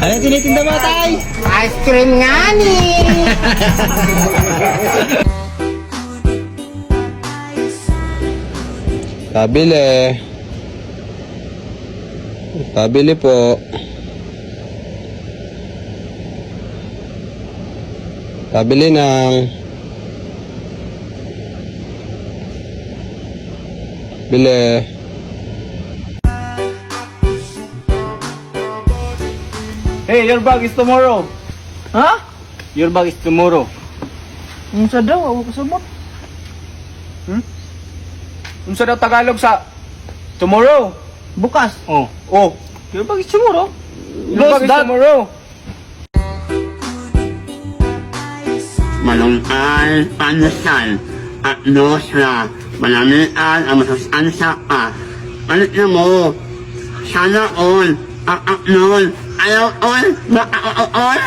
Ano tinitinda mo, tay? Ice cream nga ni. Pabili. Pabili po. Pabili ng bili. Hey, your bag is tomorrow. Ha? Your bag is tomorrow. Unsa daw ako kasabot? Unsa daw Tagalog sa tomorrow? Bukas. Oh. Your bag is tomorrow. Your bag is tomorrow. Malungkal, pandesal, at dosra, malamian ang masustansa ka. Palit na mo, sana all, at nun, ayaw all, na all.